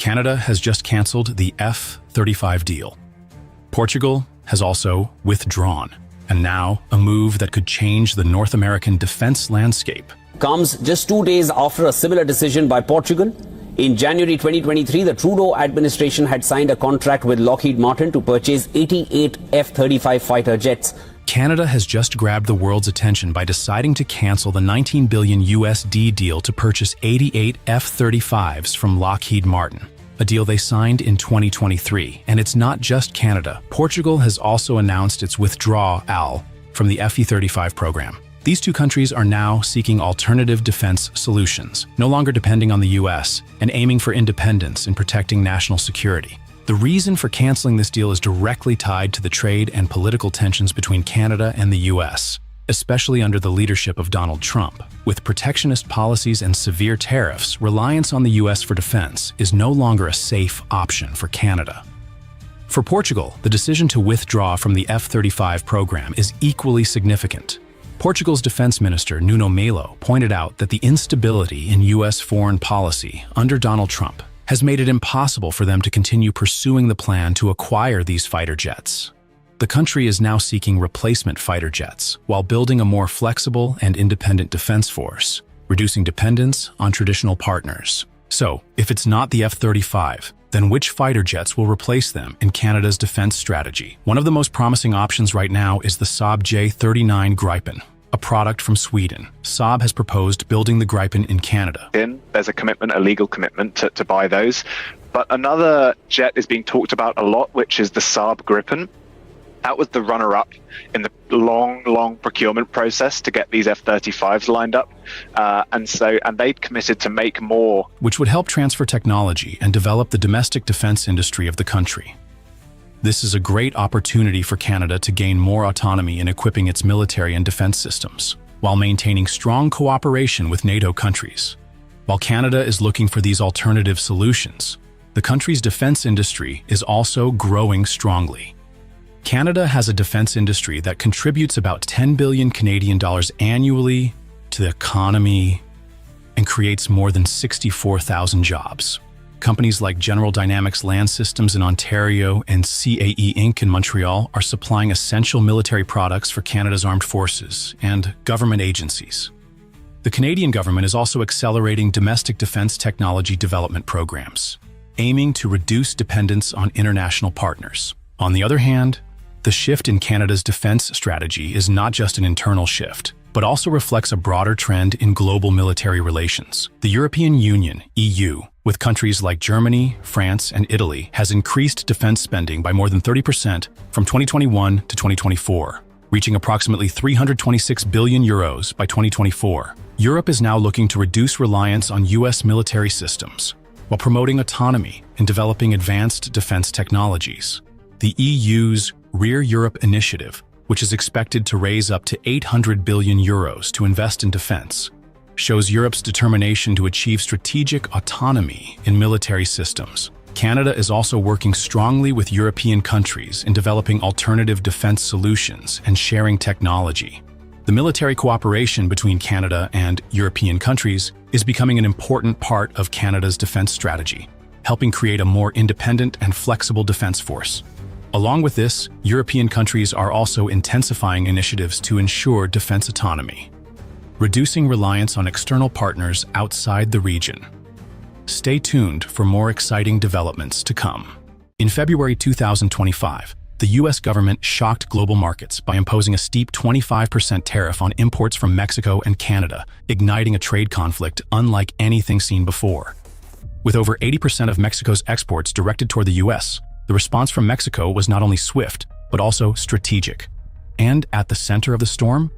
Canada has just canceled the F-35 deal. Portugal has also withdrawn, and now a move that could change the North American defense landscape. Comes just 2 days after a similar decision by Portugal. In January 2023, the Trudeau administration had signed a contract with Lockheed Martin to purchase 88 F-35 fighter jets. Canada has just grabbed the world's attention by deciding to cancel the $19 billion USD deal to purchase 88 F-35s from Lockheed Martin, a deal they signed in 2023. And it's not just Canada. Portugal has also announced its withdrawal from the F-35 program. These two countries are now seeking alternative defense solutions, no longer depending on the US, and aiming for independence in protecting national security. The reason for canceling this deal is directly tied to the trade and political tensions between Canada and the US, especially under the leadership of Donald Trump. With protectionist policies and severe tariffs, reliance on the US for defense is no longer a safe option for Canada. For Portugal, the decision to withdraw from the F-35 program is equally significant. Portugal's Defense Minister Nuno Melo pointed out that the instability in US foreign policy under Donald Trump has made it impossible for them to continue pursuing the plan to acquire these fighter jets. The country is now seeking replacement fighter jets while building a more flexible and independent defense force, reducing dependence on traditional partners. So, if it's not the F-35, then which fighter jets will replace them in Canada's defense strategy? One of the most promising options right now is the Saab J39 Gripen, a product from Sweden. Saab has proposed building the Gripen in Canada. There's a commitment, a legal commitment to buy those. But another jet is being talked about a lot, which is the Saab Gripen. That was the runner-up in the long procurement process to get these F-35s lined up. And they'd committed to make more, which would help transfer technology and develop the domestic defense industry of the country. This is a great opportunity for Canada to gain more autonomy in equipping its military and defense systems, while maintaining strong cooperation with NATO countries. While Canada is looking for these alternative solutions, the country's defense industry is also growing strongly. Canada has a defense industry that contributes about 10 billion Canadian dollars annually to the economy and creates more than 64,000 jobs. Companies like General Dynamics Land Systems in Ontario and CAE Inc. in Montreal are supplying essential military products for Canada's armed forces and government agencies. The Canadian government is also accelerating domestic defense technology development programs, aiming to reduce dependence on international partners. On the other hand, the shift in Canada's defense strategy is not just an internal shift, but also reflects a broader trend in global military relations. The European Union, EU, with countries like Germany, France, and Italy, has increased defense spending by more than 30% from 2021 to 2024, reaching approximately 326 billion euros by 2024. Europe is now looking to reduce reliance on US military systems, while promoting autonomy in developing advanced defense technologies. The EU's Rear Europe Initiative, which is expected to raise up to 800 billion euros to invest in defense, shows Europe's determination to achieve strategic autonomy in military systems. Canada is also working strongly with European countries in developing alternative defense solutions and sharing technology. The military cooperation between Canada and European countries is becoming an important part of Canada's defense strategy, helping create a more independent and flexible defense force. Along with this, European countries are also intensifying initiatives to ensure defense autonomy, reducing reliance on external partners outside the region. Stay tuned for more exciting developments to come. In February 2025, the US government shocked global markets by imposing a steep 25% tariff on imports from Mexico and Canada, igniting a trade conflict unlike anything seen before. With over 80% of Mexico's exports directed toward the US, the response from Mexico was not only swift, but also strategic. And at the center of the storm,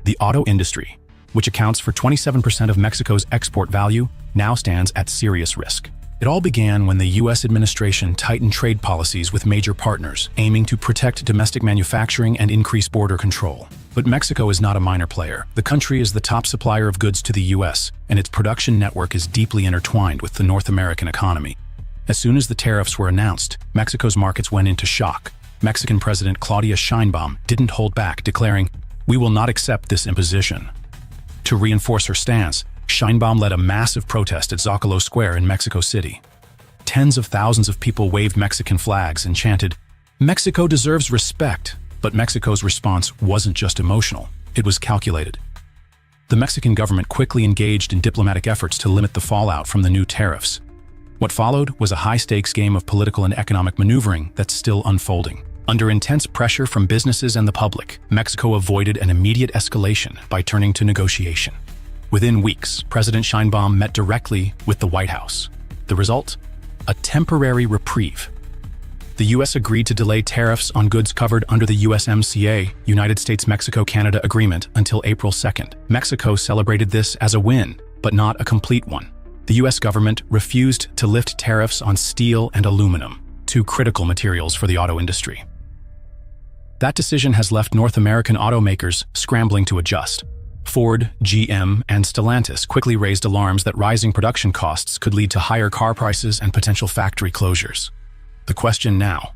the auto industry, which accounts for 27% of Mexico's export value, now stands at serious risk. It all began when the US administration tightened trade policies with major partners, aiming to protect domestic manufacturing and increase border control. But Mexico is not a minor player. The country is the top supplier of goods to the US, and its production network is deeply intertwined with the North American economy. As soon as the tariffs were announced, Mexico's markets went into shock. Mexican President Claudia Sheinbaum didn't hold back, declaring, "We will not accept this imposition." To reinforce her stance, Sheinbaum led a massive protest at Zocalo Square in Mexico City. tens of thousands of people waved Mexican flags and chanted, "Mexico deserves respect." But Mexico's response wasn't just emotional, it was calculated. The Mexican government quickly engaged in diplomatic efforts to limit the fallout from the new tariffs. What followed was a high-stakes game of political and economic maneuvering that's still unfolding. Under intense pressure from businesses and the public, Mexico avoided an immediate escalation by turning to negotiation. Within weeks, President Sheinbaum met directly with the White House. The result? A temporary reprieve. The U.S. agreed to delay tariffs on goods covered under the USMCA, United States-Mexico-Canada Agreement, until April 2nd. Mexico celebrated this as a win, but not a complete one. The U.S. government refused to lift tariffs on steel and aluminum, two critical materials for the auto industry. That decision has left North American automakers scrambling to adjust. Ford, GM, and Stellantis quickly raised alarms that rising production costs could lead to higher car prices and potential factory closures. The question now,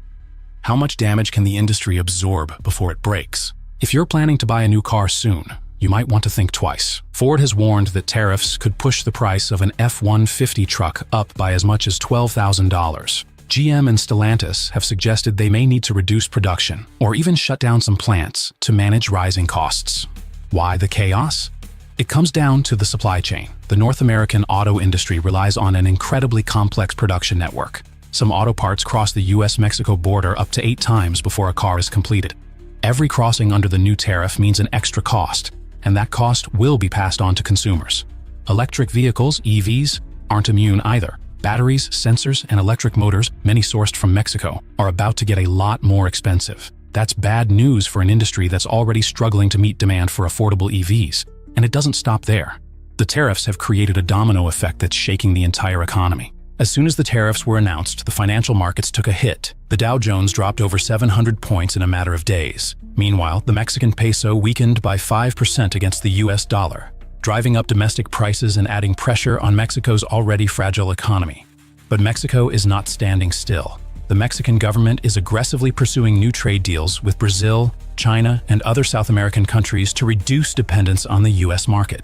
how much damage can the industry absorb before it breaks? If you're planning to buy a new car soon, you might want to think twice. Ford has warned that tariffs could push the price of an F-150 truck up by as much as $12,000. GM and Stellantis have suggested they may need to reduce production or even shut down some plants to manage rising costs. Why the chaos? It comes down to the supply chain. The North American auto industry relies on an incredibly complex production network. Some auto parts cross the US-Mexico border up to 8 times before a car is completed. Every crossing under the new tariff means an extra cost, and that cost will be passed on to consumers. Electric vehicles, EVs, aren't immune either. Batteries, sensors, and electric motors, many sourced from Mexico, are about to get a lot more expensive. That's bad news for an industry that's already struggling to meet demand for affordable EVs. And it doesn't stop there. The tariffs have created a domino effect that's shaking the entire economy. As soon as the tariffs were announced, the financial markets took a hit. The Dow Jones dropped over 700 points in a matter of days. Meanwhile, the Mexican peso weakened by 5% against the US dollar, driving up domestic prices and adding pressure on Mexico's already fragile economy. But Mexico is not standing still. The Mexican government is aggressively pursuing new trade deals with Brazil, China, and other South American countries to reduce dependence on the US market.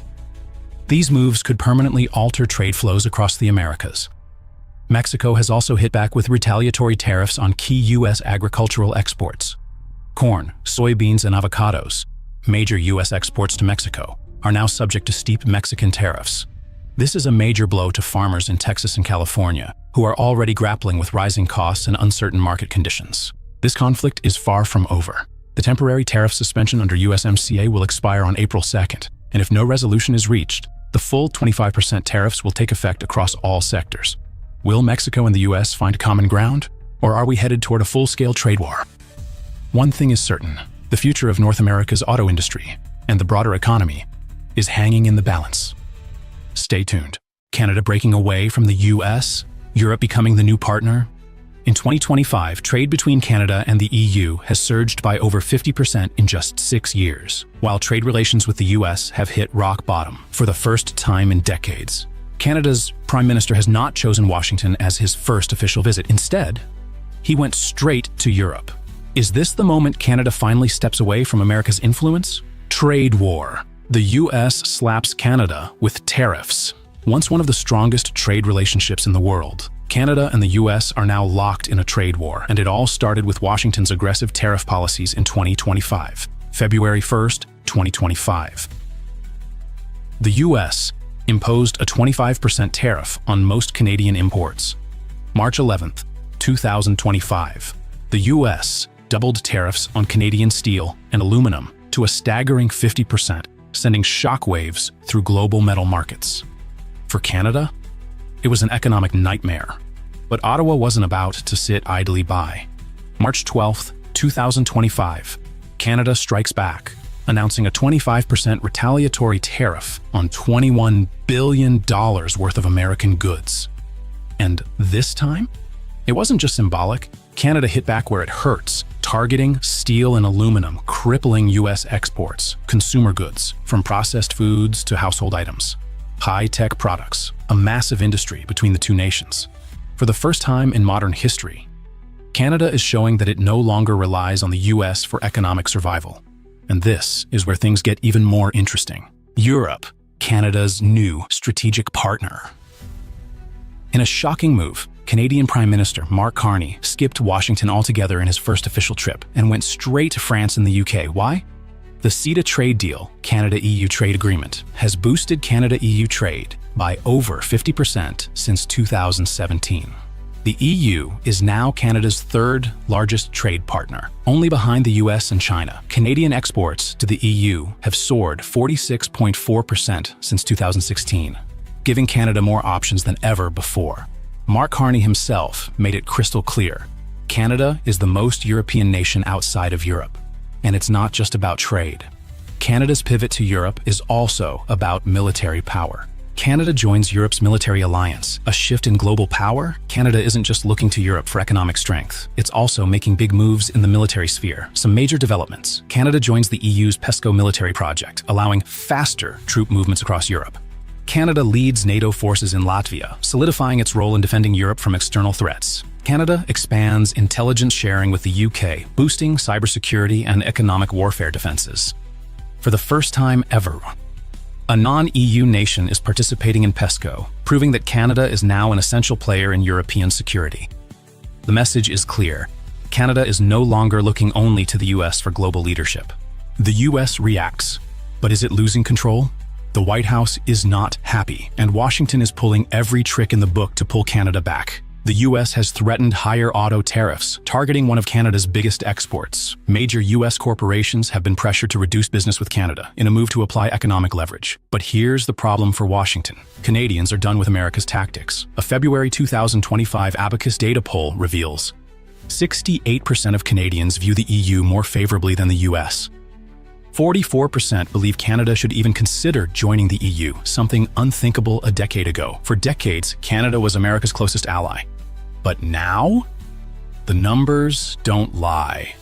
These moves could permanently alter trade flows across the Americas. Mexico has also hit back with retaliatory tariffs on key US agricultural exports. Corn, soybeans, and avocados, major US exports to Mexico, are now subject to steep Mexican tariffs. This is a major blow to farmers in Texas and California, who are already grappling with rising costs and uncertain market conditions. This conflict is far from over. The temporary tariff suspension under USMCA will expire on April 2nd, and if no resolution is reached, the full 25% tariffs will take effect across all sectors. Will Mexico and the US find common ground, or are we headed toward a full-scale trade war? One thing is certain, the future of North America's auto industry and the broader economy is hanging in the balance. Stay tuned. Canada breaking away from the US, Europe becoming the new partner. In 2025, trade between Canada and the EU has surged by over 50% in just 6 years, while trade relations with the US have hit rock bottom for the first time in decades. Canada's Prime Minister has not chosen Washington as his first official visit. Instead, he went straight to Europe. Is this the moment Canada finally steps away from America's influence? Trade war. The US slaps Canada with tariffs. Once one of the strongest trade relationships in the world, Canada and the US are now locked in a trade war, and it all started with Washington's aggressive tariff policies in 2025. February 1st, 2025. The US imposed a 25% tariff on most Canadian imports. March 11th, 2025. The US doubled tariffs on Canadian steel and aluminum to a staggering 50%, sending shockwaves through global metal markets. For Canada, it was an economic nightmare. But Ottawa wasn't about to sit idly by. March 12th, 2025, Canada strikes back, announcing a 25% retaliatory tariff on $21 billion worth of American goods. And this time, it wasn't just symbolic. Canada hit back where it hurts, targeting steel and aluminum, crippling US exports, consumer goods, from processed foods to household items. High-tech products, a massive industry between the two nations. For the first time in modern history, Canada is showing that it no longer relies on the US for economic survival. And this is where things get even more interesting. Europe, Canada's new strategic partner. In a shocking move, Canadian Prime Minister Mark Carney skipped Washington altogether in his first official trip and went straight to France and the UK. Why? The CETA trade deal, Canada-EU trade agreement, has boosted Canada-EU trade by over 50% since 2017. The EU is now Canada's third largest trade partner, only behind the US and China. Canadian exports to the EU have soared 46.4% since 2016, giving Canada more options than ever before. Mark Carney himself made it crystal clear: Canada is the most European nation outside of Europe. And it's not just about trade. Canada's pivot to Europe is also about military power. Canada joins Europe's military alliance, a shift in global power. Canada isn't just looking to Europe for economic strength. It's also making big moves in the military sphere. Some major developments. Canada joins the EU's PESCO military project, allowing faster troop movements across Europe. Canada leads NATO forces in Latvia, solidifying its role in defending Europe from external threats. Canada expands intelligence sharing with the UK, boosting cybersecurity and economic warfare defenses. For the first time ever, a non-EU nation is participating in PESCO, proving that Canada is now an essential player in European security. The message is clear: Canada is no longer looking only to the US for global leadership. The US reacts, but is it losing control? The White House is not happy, and Washington is pulling every trick in the book to pull Canada back. The US has threatened higher auto tariffs, targeting one of Canada's biggest exports. Major US corporations have been pressured to reduce business with Canada in a move to apply economic leverage. But here's the problem for Washington. Canadians are done with America's tactics. A February 2025 Abacus data poll reveals 68% of Canadians view the EU more favorably than the US. 44% believe Canada should even consider joining the EU, something unthinkable a decade ago. For decades, Canada was America's closest ally. But now, the numbers don't lie.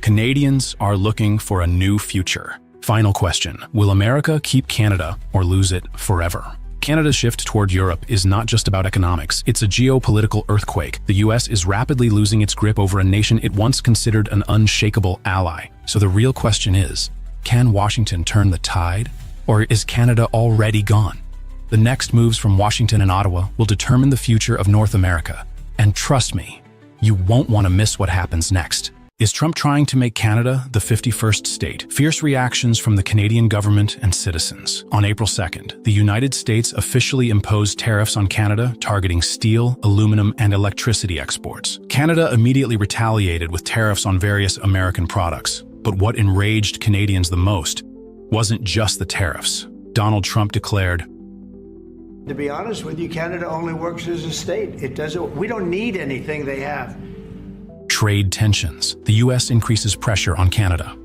Canadians are looking for a new future. Final question: will America keep Canada or lose it forever? Canada's shift toward Europe is not just about economics, it's a geopolitical earthquake. The US is rapidly losing its grip over a nation it once considered an unshakable ally. So the real question is, can Washington turn the tide? Or is Canada already gone? The next moves from Washington and Ottawa will determine the future of North America. And trust me, you won't want to miss what happens next. Is Trump trying to make Canada the 51st state? Fierce reactions from the Canadian government and citizens. On April 2nd, the United States officially imposed tariffs on Canada targeting steel, aluminum, and electricity exports. Canada immediately retaliated with tariffs on various American products. But what enraged Canadians the most wasn't just the tariffs. Donald Trump declared, "To be honest with you, Canada only works as a state. We don't need anything they have." Trade tensions. The U.S. increases pressure on Canada.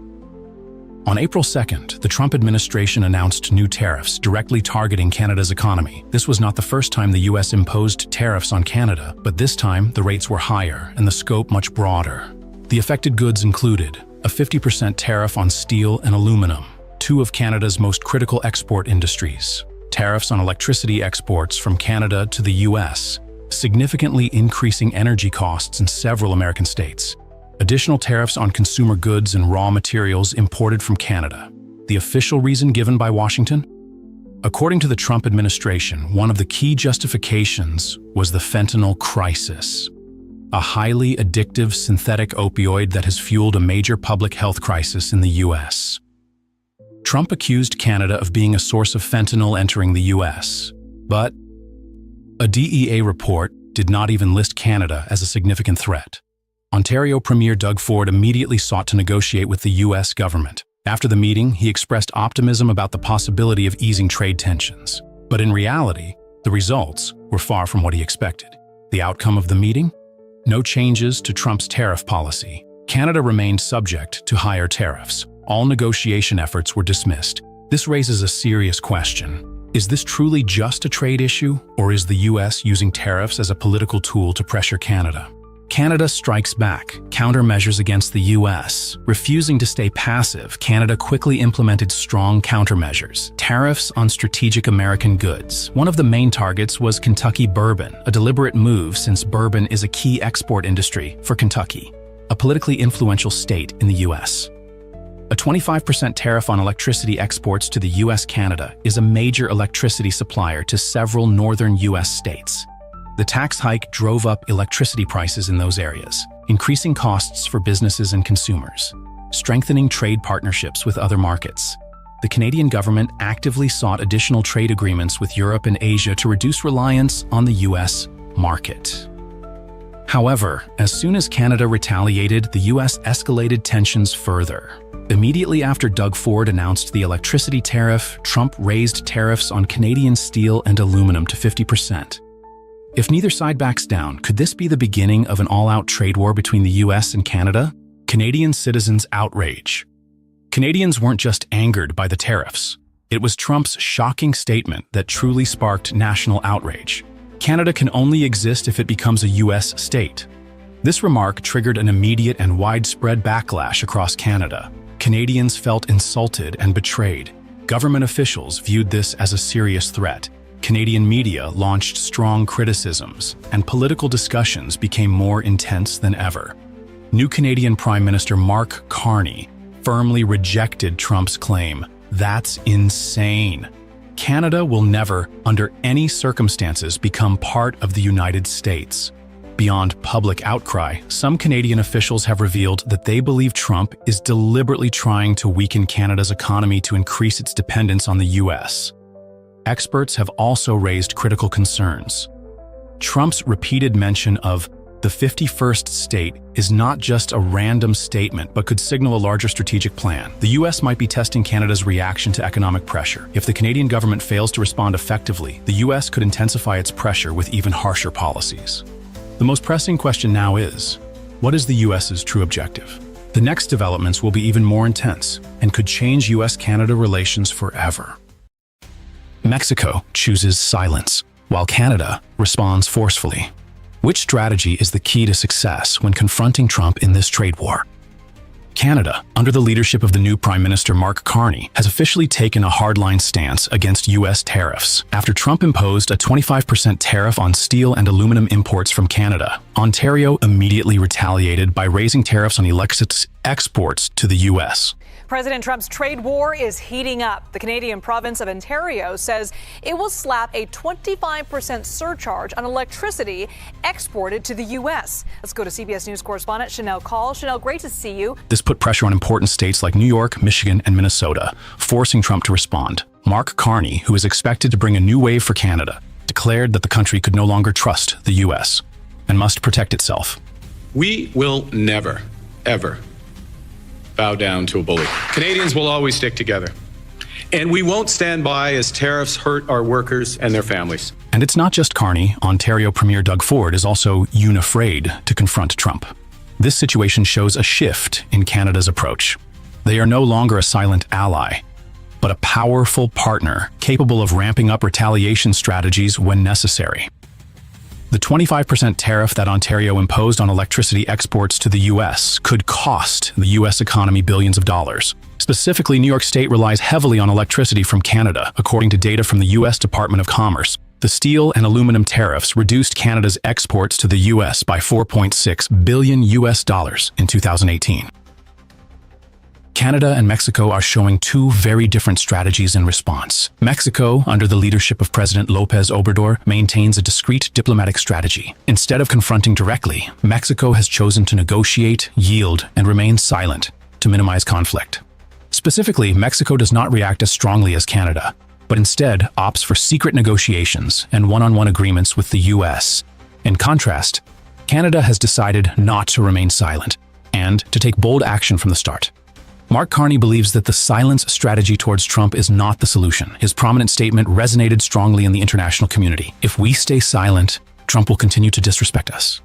On April 2nd, the Trump administration announced new tariffs directly targeting Canada's economy. This was not the first time the U.S. imposed tariffs on Canada, but this time the rates were higher and the scope much broader. The affected goods included a 50% tariff on steel and aluminum, two of Canada's most critical export industries, tariffs on electricity exports from Canada to the U.S., significantly increasing energy costs in several American states. Additional tariffs on consumer goods and raw materials imported from Canada. The official reason given by Washington? According to the Trump administration, one of the key justifications was the fentanyl crisis, a highly addictive synthetic opioid that has fueled a major public health crisis in the U.S. Trump accused Canada of being a source of fentanyl entering the U.S., but a DEA report did not even list Canada as a significant threat. Ontario Premier Doug Ford immediately sought to negotiate with the U.S. government. After the meeting, he expressed optimism about the possibility of easing trade tensions. But in reality, the results were far from what he expected. The outcome of the meeting? No changes to Trump's tariff policy. Canada remained subject to higher tariffs. All negotiation efforts were dismissed. This raises a serious question. Is this truly just a trade issue, or is the U.S. using tariffs as a political tool to pressure Canada? Canada strikes back, countermeasures against the U.S. Refusing to stay passive, Canada quickly implemented strong countermeasures, tariffs on strategic American goods. One of the main targets was Kentucky bourbon, a deliberate move since bourbon is a key export industry for Kentucky, a politically influential state in the U.S. A 25% tariff on electricity exports to the U.S. Canada is a major electricity supplier to several northern U.S. states. The tax hike drove up electricity prices in those areas, increasing costs for businesses and consumers, strengthening trade partnerships with other markets. The Canadian government actively sought additional trade agreements with Europe and Asia to reduce reliance on the US market. However, as soon as Canada retaliated, the US escalated tensions further. Immediately after Doug Ford announced the electricity tariff, Trump raised tariffs on Canadian steel and aluminum to 50%. If neither side backs down, could this be the beginning of an all-out trade war between the US and Canada? Canadian citizens' outrage. Canadians weren't just angered by the tariffs. It was Trump's shocking statement that truly sparked national outrage. Canada can only exist if it becomes a US state. This remark triggered an immediate and widespread backlash across Canada. Canadians felt insulted and betrayed. Government officials viewed this as a serious threat. Canadian media launched strong criticisms, and political discussions became more intense than ever. New Canadian Prime Minister Mark Carney firmly rejected Trump's claim. That's insane. Canada will never, under any circumstances, become part of the United States. Beyond public outcry, some Canadian officials have revealed that they believe Trump is deliberately trying to weaken Canada's economy to increase its dependence on the US. Experts have also raised critical concerns. Trump's repeated mention of the 51st state is not just a random statement, but could signal a larger strategic plan. The US might be testing Canada's reaction to economic pressure. If the Canadian government fails to respond effectively, the US could intensify its pressure with even harsher policies. The most pressing question now is, what is the US's true objective? The next developments will be even more intense and could change US-Canada relations forever. Mexico chooses silence, while Canada responds forcefully. Which strategy is the key to success when confronting Trump in this trade war? Canada, under the leadership of the new Prime Minister Mark Carney, has officially taken a hardline stance against U.S. tariffs. After Trump imposed a 25% tariff on steel and aluminum imports from Canada, Ontario immediately retaliated by raising tariffs on electricity exports to the U.S. President Trump's trade war is heating up. The Canadian province of Ontario says it will slap a 25% surcharge on electricity exported to the U.S. Let's go to CBS News correspondent Chanel Call. Chanel, great to see you. This put pressure on important states like New York, Michigan, and Minnesota, forcing Trump to respond. Mark Carney, who is expected to bring a new wave for Canada, declared that the country could no longer trust the U.S. and must protect itself. We will never, ever bow down to a bully. Canadians will always stick together. And we won't stand by as tariffs hurt our workers and their families. And it's not just Carney. Ontario Premier Doug Ford is also unafraid to confront Trump. This situation shows a shift in Canada's approach. They are no longer a silent ally, but a powerful partner capable of ramping up retaliation strategies when necessary. The 25% tariff that Ontario imposed on electricity exports to the U.S. could cost the U.S. economy billions of dollars. Specifically, New York State relies heavily on electricity from Canada, according to data from the U.S. Department of Commerce. The steel and aluminum tariffs reduced Canada's exports to the U.S. by $4.6 billion in 2018. Canada and Mexico are showing two very different strategies in response. Mexico, under the leadership of President López Obrador, maintains a discreet diplomatic strategy. Instead of confronting directly, Mexico has chosen to negotiate, yield, and remain silent to minimize conflict. Specifically, Mexico does not react as strongly as Canada, but instead opts for secret negotiations and one-on-one agreements with the U.S. In contrast, Canada has decided not to remain silent and to take bold action from the start. Mark Carney believes that the silence strategy towards Trump is not the solution. His prominent statement resonated strongly in the international community. If we stay silent, Trump will continue to disrespect us.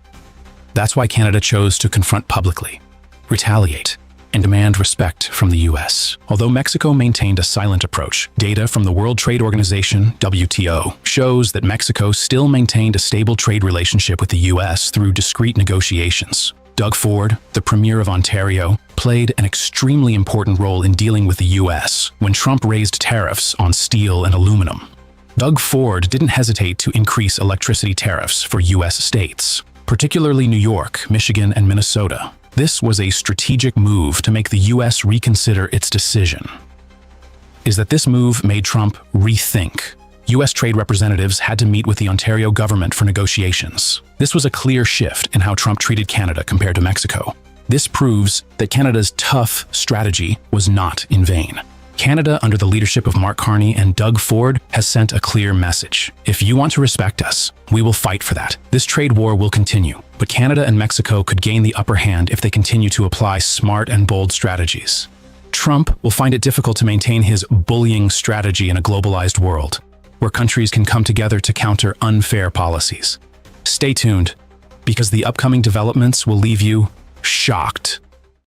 That's why Canada chose to confront publicly, retaliate, and demand respect from the U.S. Although Mexico maintained a silent approach, data from the World Trade Organization, WTO, shows that Mexico still maintained a stable trade relationship with the U.S. through discreet negotiations. Doug Ford, the Premier of Ontario, played an extremely important role in dealing with the U.S. when Trump raised tariffs on steel and aluminum. Doug Ford didn't hesitate to increase electricity tariffs for U.S. states, particularly New York, Michigan, and Minnesota. This was a strategic move to make the U.S. reconsider its decision. Is that this move made Trump rethink U.S. trade representatives had to meet with the Ontario government for negotiations. This was a clear shift in how Trump treated Canada compared to Mexico. This proves that Canada's tough strategy was not in vain. Canada, under the leadership of Mark Carney and Doug Ford, has sent a clear message. If you want to respect us, we will fight for that. This trade war will continue, but Canada and Mexico could gain the upper hand if they continue to apply smart and bold strategies. Trump will find it difficult to maintain his bullying strategy in a globalized world, where countries can come together to counter unfair policies. Stay tuned, because the upcoming developments will leave you shocked.